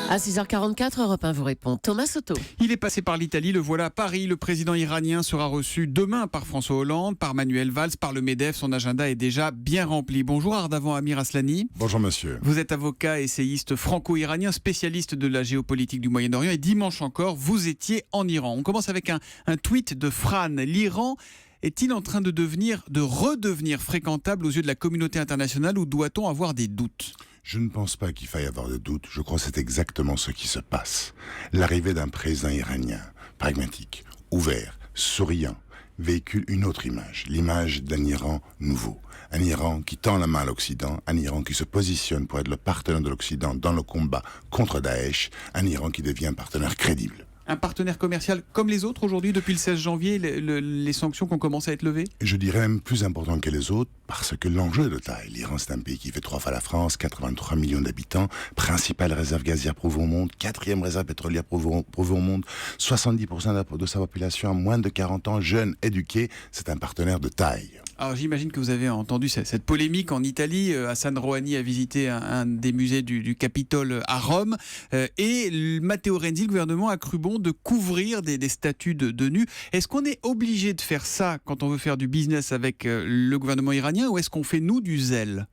À 6h44, Europe 1 vous répond. Thomas Soto. Il est passé par l'Italie, le voilà à Paris. Le président iranien sera reçu demain par François Hollande, par Manuel Valls, par le MEDEF. Son agenda est déjà bien rempli. Bonjour Ardavan Amir Aslani. Bonjour monsieur. Vous êtes avocat, essayiste franco-iranien, spécialiste de la géopolitique du Moyen-Orient. Et dimanche encore, vous étiez en Iran. On commence avec un tweet de Fran. L'Iran est-il en train de redevenir fréquentable aux yeux de la communauté internationale ou doit-on avoir des doutes ? Je ne pense pas qu'il faille avoir de doute. Je crois que c'est exactement ce qui se passe. L'arrivée d'un président iranien, pragmatique, ouvert, souriant, véhicule une autre image. L'image d'un Iran nouveau. Un Iran qui tend la main à l'Occident. Un Iran qui se positionne pour être le partenaire de l'Occident dans le combat contre Daesh. Un Iran qui devient un partenaire crédible. Un partenaire commercial comme les autres aujourd'hui, depuis le 16 janvier, les sanctions qui ont commencé à être levées ? Je dirais même plus important que les autres, parce que l'enjeu est de taille. L'Iran, c'est un pays qui fait 3 fois la France, 83 millions d'habitants, principale réserve gazière prouvée au monde, 4e réserve pétrolière prouvée au monde, 70% de sa population a moins de 40 ans, jeune, éduqué, c'est un partenaire de taille. Alors j'imagine que vous avez entendu cette polémique en Italie. Hassan Rouhani a visité un des musées du Capitole à Rome. Et Matteo Renzi, le gouvernement, a cru bon de couvrir des statues de nus. Est-ce qu'on est obligé de faire ça quand on veut faire du business avec le gouvernement iranien ou est-ce qu'on fait, nous, du zèle ?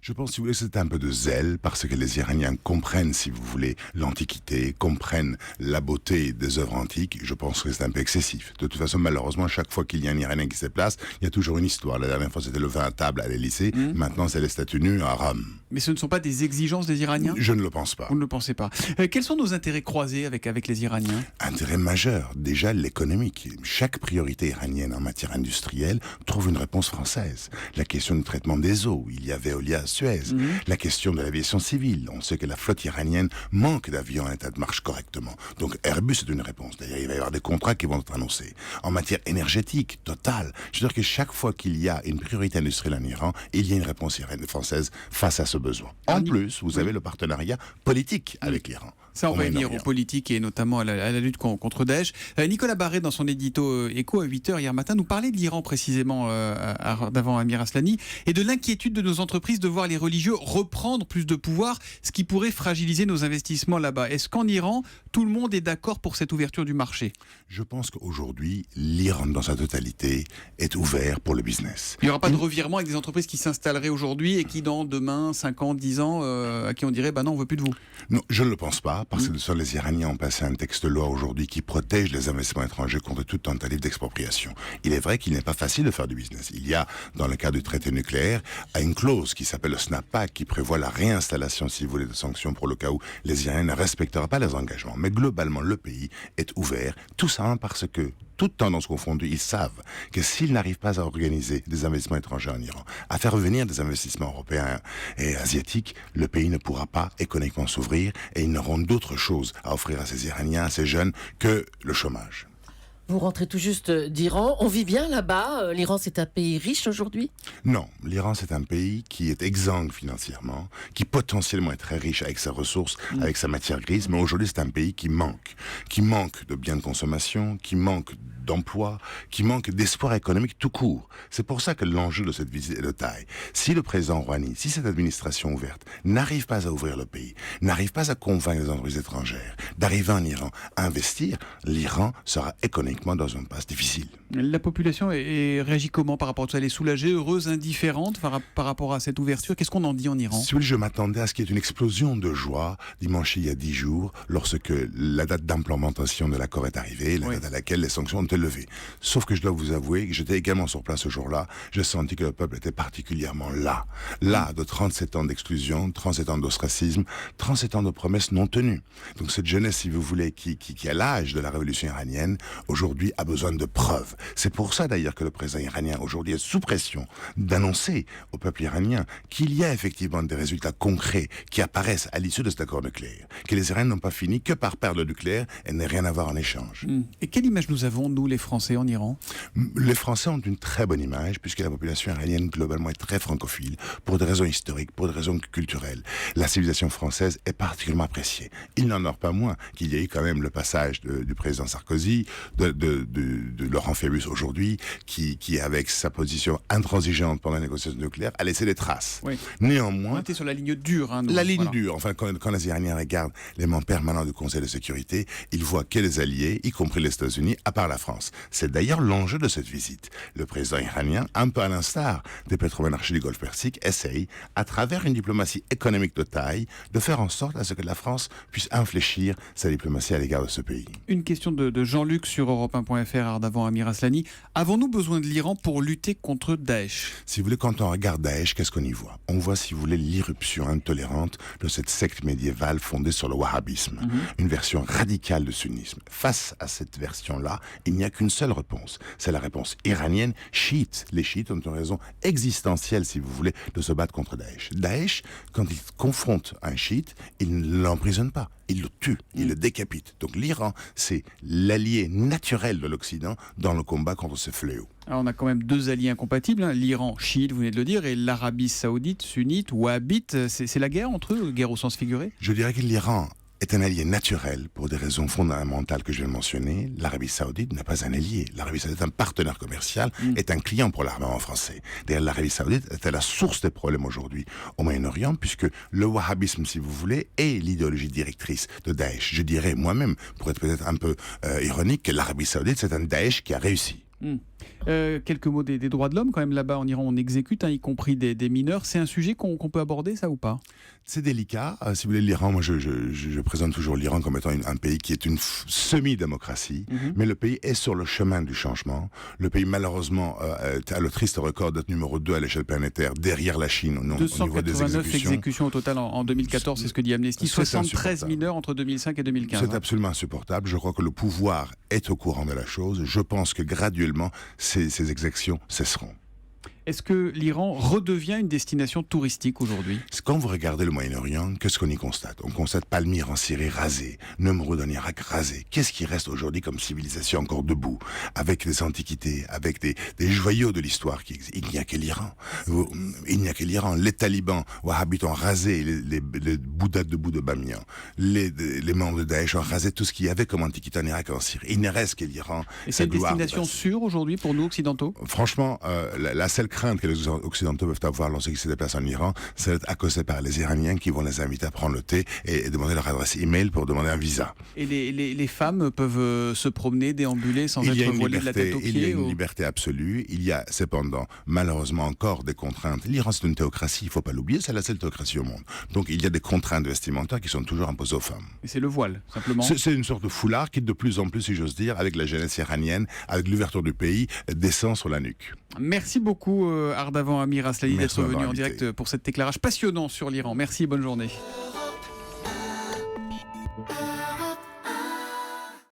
Je pense, si vous voulez, c'est un peu de zèle, parce que les Iraniens comprennent, si vous voulez, l'Antiquité, comprennent la beauté des œuvres antiques. Je pense que c'est un peu excessif. De toute façon, malheureusement, chaque fois qu'il y a un Iranien qui se déplace, il y a toujours une histoire. La dernière fois, c'était le vin à table à l'Élysée. Maintenant, c'est les statues nues à Rome. Mais ce ne sont pas des exigences des Iraniens ? Je ne le pense pas. Vous ne le pensez pas. Quels sont nos intérêts croisés avec les Iraniens ? Intérêt majeur, déjà l'économique. Chaque priorité iranienne en matière industrielle trouve une réponse française. La question du traitement des eaux, il y a Veolia à Suez. La question de l'aviation civile. On sait que la flotte iranienne manque d'avions en état de marche correctement. Donc Airbus est une réponse. D'ailleurs, il va y avoir des contrats qui vont être annoncés. En matière énergétique, Total. Je veux dire que chaque fois qu'il y a une priorité industrielle en Iran, il y a une réponse iranienne française face à ce besoin. En plus, vous avez le partenariat politique avec l'Iran. Ça, on va venir aux politiques et notamment à la lutte contre Daesh. Nicolas Barré, dans son édito Écho à 8h hier matin, nous parlait de l'Iran précisément d'avant Amir Aslani et de l'inquiétude de nos entreprises de voir les religieux reprendre plus de pouvoir, ce qui pourrait fragiliser nos investissements là-bas. Est-ce qu'en Iran, tout le monde est d'accord pour cette ouverture du marché ? Je pense qu'aujourd'hui, l'Iran dans sa totalité est ouvert pour le business. Il n'y aura pas de revirement avec des entreprises qui s'installeraient aujourd'hui et qui dans demain, 5 ans, 10 ans, à qui on dirait non, on veut plus de vous. Non, je ne le pense pas, parce que les Iraniens ont passé un texte de loi aujourd'hui qui protège les investissements étrangers contre toute tentative d'expropriation. Il est vrai qu'il n'est pas facile de faire du business. Il y a, dans le cas du traité nucléaire, une clause qui s'appelle le Snap-Pact qui prévoit la réinstallation, si vous voulez, de sanctions pour le cas où les Iraniens ne respecteraient pas leurs engagements. Mais globalement, le pays est ouvert, tout simplement parce que, toutes tendances confondues, ils savent que s'ils n'arrivent pas à organiser des investissements étrangers en Iran, à faire venir des investissements européens et asiatiques, le pays ne pourra pas économiquement s'ouvrir et ils n'auront d'autre chose à offrir à ces Iraniens, à ces jeunes, que le chômage. Vous rentrez tout juste d'Iran. On vit bien là-bas. L'Iran, c'est un pays riche aujourd'hui ? Non, l'Iran, c'est un pays qui est exsangue financièrement, qui potentiellement est très riche avec ses ressources, avec sa matière grise, mais aujourd'hui, c'est un pays qui manque de biens de consommation, qui manque d'emploi, qui manque d'espoir économique tout court. C'est pour ça que l'enjeu de cette visite est de taille. Si le président Rouhani, si cette administration ouverte n'arrive pas à ouvrir le pays, n'arrive pas à convaincre les entreprises étrangères d'arriver en Iran à investir, l'Iran sera économiquement dans une passe difficile. La population réagit comment par rapport à ça ? Elle est soulagée, heureuse, indifférente par rapport à cette ouverture ? Qu'est-ce qu'on en dit en Iran ? Si vous voulez, je m'attendais à ce qu'il y ait une explosion de joie dimanche il y a 10 jours, lorsque la date d'implémentation de l'accord est arrivée, la date à laquelle les sanctions ont été levées. Sauf que je dois vous avouer que j'étais également sur place ce jour-là, j'ai senti que le peuple était particulièrement là de 37 ans d'exclusion, 37 ans d'ostracisme, 37 ans de promesses non tenues. Donc cette jeunesse, si vous voulez, qui a l'âge de la révolution iranienne, aujourd'hui a besoin de preuves. C'est pour ça d'ailleurs que le président iranien aujourd'hui est sous pression d'annoncer au peuple iranien qu'il y a effectivement des résultats concrets qui apparaissent à l'issue de cet accord nucléaire, que les Iraniens n'ont pas fini que par perdre le nucléaire et n'aient rien à voir en échange. Et quelle image nous avons, nous les Français, en Iran ? Les Français ont une très bonne image puisque la population iranienne globalement est très francophile pour des raisons historiques, pour des raisons culturelles. La civilisation française est particulièrement appréciée. Il n'en demeure pas moins qu'il y a eu quand même le passage du président Sarkozy, de de Laurent Fabius aujourd'hui, qui avec sa position intransigeante pendant les négociations nucléaires, a laissé des traces. Oui. Néanmoins, On était sur la ligne dure. Hein, nous. la ligne Voilà. dure. Enfin, quand les Iraniens regardent les membres permanents du Conseil de sécurité, ils voient que les alliés, y compris les États-Unis, à part la France. C'est d'ailleurs l'enjeu de cette visite. Le président iranien, un peu à l'instar des pétromonarchies du Golfe Persique, essaye, à travers une diplomatie économique de taille, de faire en sorte à ce que la France puisse infléchir sa diplomatie à l'égard de ce pays. Une question de Jean-Luc sur Europe1.fr, Ardavan Amir Aslani. Avons-nous besoin de l'Iran pour lutter contre Daesh ? Si vous voulez, quand on regarde Daesh, qu'est-ce qu'on y voit ? On voit, si vous voulez, l'irruption intolérante de cette secte médiévale fondée sur le wahhabisme, une version radicale du sunnisme. Face à cette version-là, il n'y a qu'une seule réponse. C'est la réponse iranienne, chiite. Les chiites ont une raison existentielle, si vous voulez, de se battre contre Daesh. Daesh, quand il confronte un chiite, il ne l'emprisonne pas. Il le tue, il le décapite. Donc l'Iran, c'est l'allié naturel de l'Occident dans le combat contre ce fléau. Alors on a quand même deux alliés incompatibles, hein. L'Iran chiite, vous venez de le dire, et l'Arabie saoudite sunnite, wahhabite. C'est la guerre entre eux, guerre au sens figuré ? Je dirais que l'Iran est un allié naturel pour des raisons fondamentales que je viens de mentionner. L'Arabie Saoudite n'est pas un allié. L'Arabie Saoudite est un partenaire commercial, est un client pour l'armement français. D'ailleurs, l'Arabie Saoudite est à la source des problèmes aujourd'hui au Moyen-Orient, puisque le wahhabisme, si vous voulez, est l'idéologie directrice de Daesh. Je dirais moi-même, pour être peut-être un peu ironique, que l'Arabie Saoudite, c'est un Daesh qui a réussi. Quelques mots des droits de l'homme, quand même, là-bas en Iran, on exécute, hein, y compris des mineurs. C'est un sujet qu'on peut aborder, ça, ou pas ? C'est délicat. Si vous voulez, l'Iran, moi je présente toujours l'Iran comme étant un pays qui est une semi-démocratie, mais le pays est sur le chemin du changement. Le pays, malheureusement, a le triste record d'être numéro 2 à l'échelle planétaire, derrière la Chine, au niveau des 289 exécutions au total en 2014, c'est ce que dit Amnesty. 73 mineurs entre 2005 et 2015. C'est absolument insupportable. Je crois que le pouvoir est au courant de la chose. Je pense que graduellement, ces exactions cesseront. Est-ce que l'Iran redevient une destination touristique aujourd'hui ? Quand vous regardez le Moyen-Orient, qu'est-ce qu'on y constate ? On constate Palmyre en Syrie rasé, Nemrud en Irak rasé. Qu'est-ce qui reste aujourd'hui comme civilisation encore debout, avec des antiquités, avec des joyaux de l'histoire qui existent ? Il n'y a que l'Iran. Il n'y a que l'Iran. Les talibans wahhabites ont rasé les Bouddhas debout de Bamiyan. Les membres de Daesh ont rasé tout ce qu'il y avait comme antiquité en Irak et en Syrie. Il ne reste que l'Iran. Et c'est une destination sûre aujourd'hui pour nous, occidentaux ? Franchement, la seule crainte que les Occidentaux peuvent avoir lorsqu'ils se déplacent en Iran, c'est d'être accostés par les Iraniens qui vont les inviter à prendre le thé et demander leur adresse email pour demander un visa. Et les femmes peuvent se promener, déambuler sans être voilées de la tête aux pieds ? Il y a une liberté absolue. Il y a cependant, malheureusement, encore des contraintes. L'Iran, c'est une théocratie, il ne faut pas l'oublier, c'est la seule théocratie au monde. Donc il y a des contraintes vestimentaires qui sont toujours imposées aux femmes. Et c'est le voile, simplement ? C'est une sorte de foulard qui, de plus en plus, si j'ose dire, avec la jeunesse iranienne, avec l'ouverture du pays, descend sur la nuque. Merci beaucoup, Ardavan Amir Aslani, d'être venu en direct pour cet éclairage passionnant sur l'Iran. Merci et bonne journée.